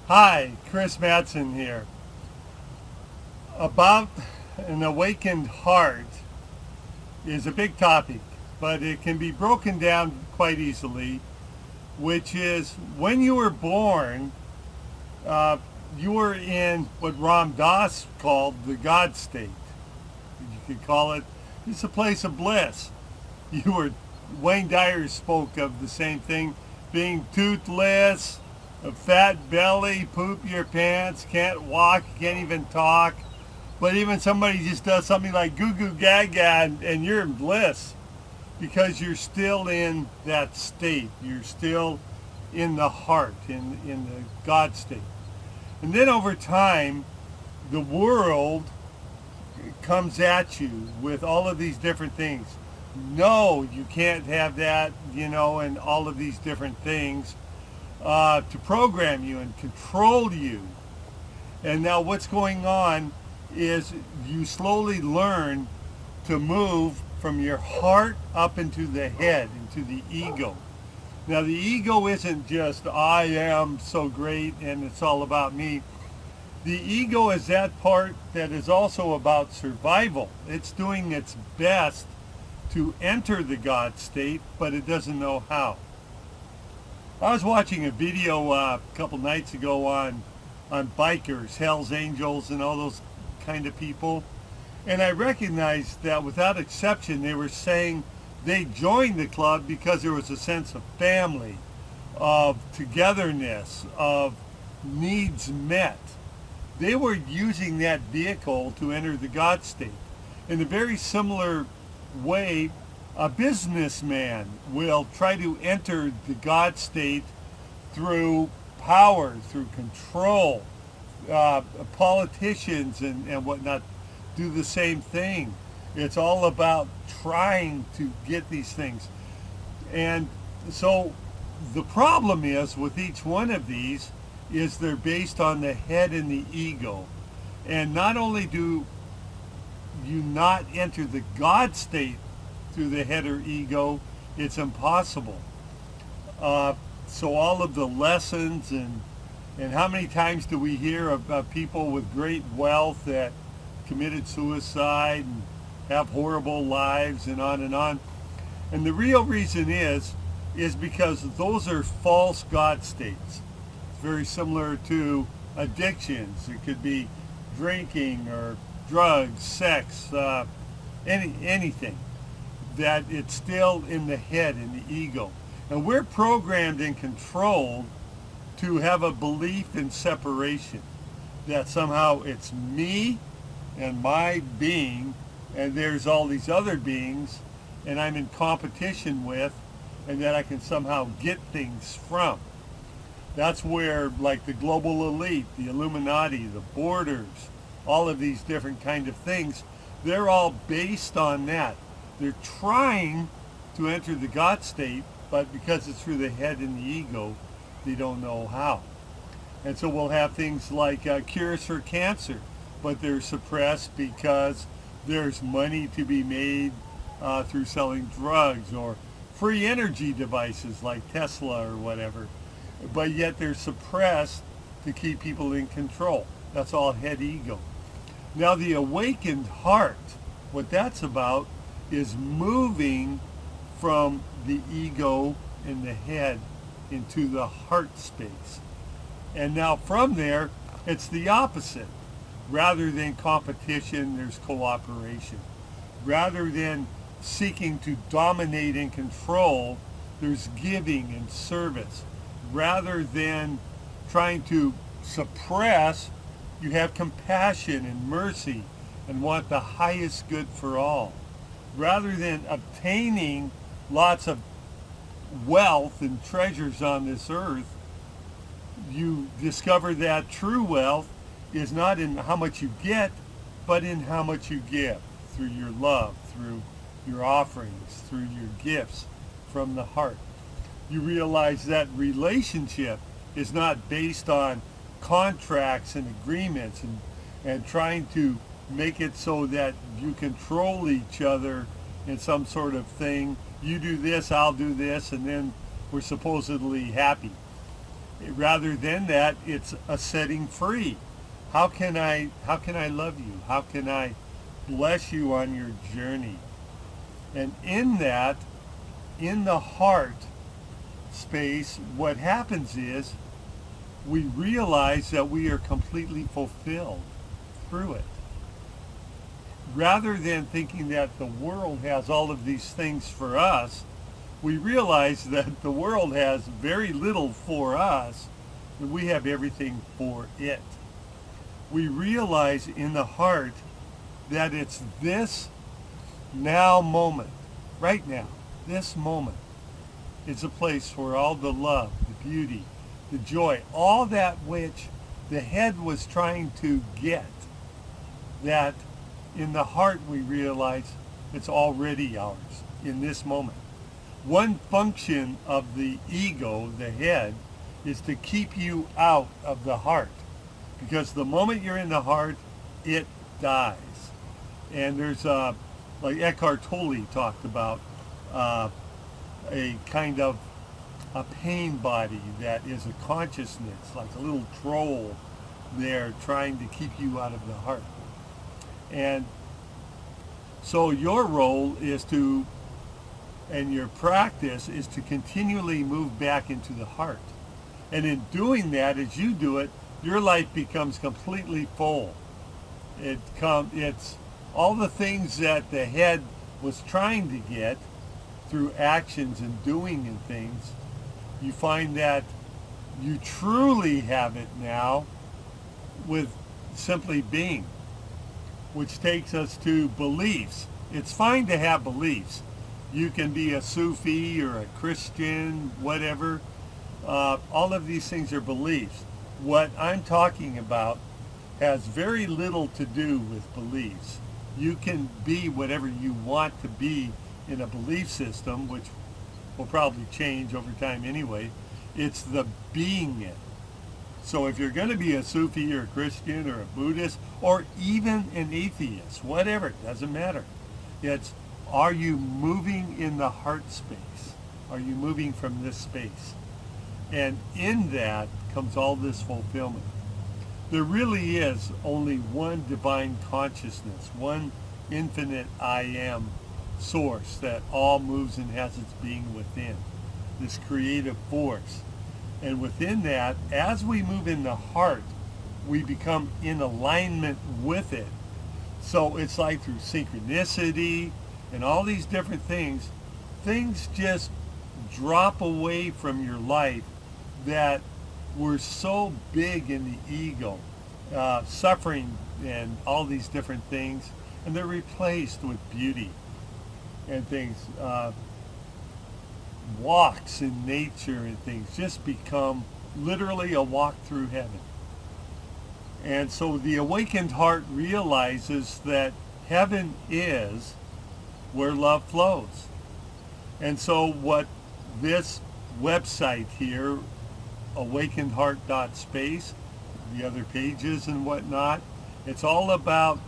Hi, Chris Madsen here. About an awakened heart is a big topic, but it can be broken down quite easily, which is when you were born, uh, you were in what Ram Dass called the God state. You could call it, it's a place of bliss. You were, Wayne Dyer spoke of the same thing, being toothless, a fat belly, poop your pants, can't walk, can't even talk. But even somebody just does something like goo goo gaga and you're in bliss because you're still in that state. You're still in the heart, in the God state. And then over time, the world comes at you with all of these different things. No, you can't have that, and all of these different things to program you and control you. And now what's going on is you slowly learn to move from your heart up into the head, into the ego. Now the ego isn't just I am so great and it's all about me. The ego is that part that is also about survival. It's doing its best to enter the God state, but it doesn't know how. I was watching a video a couple nights ago on bikers, Hell's Angels, and all those kind of people, and I recognized that without exception they were saying they joined the club because there was a sense of family, of togetherness, of needs met. They were using that vehicle to enter the God state. In a very similar way, a businessman will try to enter the God state through power, through control. Politicians and whatnot do the same thing. It's all about trying to get these things. And so the problem is with each one of these is they're based on the head and the ego. And not only do you not enter the God state through the head or ego, it's impossible. So all of the lessons and how many times do we hear about people with great wealth that committed suicide and have horrible lives and on and on. And the real reason is because those are false God states. It's very similar to addictions. It could be drinking or drugs, sex, anything. That it's still in the head, in the ego. And we're programmed and controlled to have a belief in separation. That somehow it's me and my being, and there's all these other beings, and I'm in competition with, and that I can somehow get things from. That's where, like the global elite, the Illuminati, the borders, all of these different kind of things, they're all based on that. They're trying to enter the God state, but because it's through the head and the ego, they don't know how. And so we'll have things like cures for cancer, but they're suppressed because there's money to be made through selling drugs or free energy devices like Tesla or whatever. But yet they're suppressed to keep people in control. That's all head ego. Now the awakened heart, what that's about is moving from the ego in the head into the heart space. And now from there, it's the opposite. Rather than competition, there's cooperation. Rather than seeking to dominate and control, there's giving and service. Rather than trying to suppress, you have compassion and mercy and want the highest good for all. Rather than obtaining lots of wealth and treasures on this earth, you discover that true wealth is not in how much you get, but in how much you give through your love, through your offerings, through your gifts from the heart. You realize that relationship is not based on contracts and agreements and trying to make it so that you control each other in some sort of thing. You do this, I'll do this, and then we're supposedly happy. Rather than that, it's a setting free. How can I love you? How can I bless you on your journey? And in that, in the heart space, what happens is we realize that we are completely fulfilled through it. Rather than thinking that the world has all of these things for us, we realize that the world has very little for us and we have everything for it. We realize in the heart that it's this now moment, right now, this moment is a place for all the love, the beauty, the joy, all that which the head was trying to get, that in the heart we realize it's already ours in this moment. One function of the ego, the head, is to keep you out of the heart. Because the moment you're in the heart, it dies. And there's, like Eckhart Tolle talked about, a kind of a pain body that is a consciousness, like a little troll there trying to keep you out of the heart. And so your role is to, and your practice is to continually move back into the heart. And in doing that, as you do it, your life becomes completely full. It's all the things that the head was trying to get through actions and doing and things. You find that you truly have it now with simply being, which takes us to beliefs. It's fine to have beliefs. You can be a Sufi or a Christian, whatever. All of these things are beliefs. What I'm talking about has very little to do with beliefs. You can be whatever you want to be in a belief system, which will probably change over time anyway. It's the being it. So if you're going to be a Sufi or a Christian or a Buddhist or even an atheist, whatever, it doesn't matter. It's, are you moving in the heart space? Are you moving from this space? And in that comes all this fulfillment. There really is only one divine consciousness, one infinite I am source that all moves and has its being within, this creative force. And within that, as we move in the heart, we become in alignment with it. So it's like through synchronicity and all these different things, things just drop away from your life that were so big in the ego, suffering and all these different things, and they're replaced with beauty and things. Walks in nature and things just become literally a walk through heaven. And so the awakened heart realizes that heaven is where love flows. And so what this website here, awakenedheart.space, the other pages and whatnot, it's all about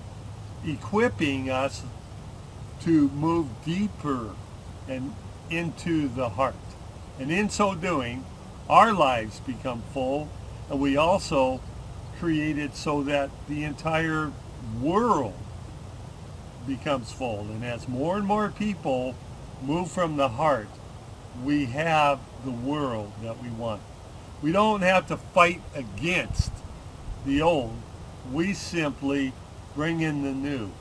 equipping us to move deeper and into the heart. And in so doing, our lives become full, and we also create it so that the entire world becomes full. And as more and more people move from the heart, we have the world that we want. We don't have to fight against the old. We simply bring in the new.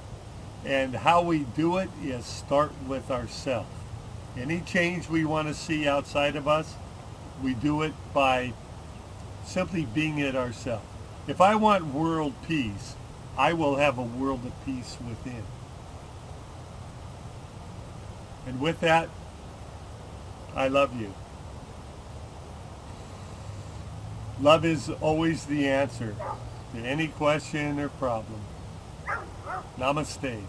And how we do it is start with ourselves. Any change we want to see outside of us, we do it by simply being it ourselves. If I want world peace, I will have a world of peace within. And with that, I love you. Love is always the answer to any question or problem. Namaste.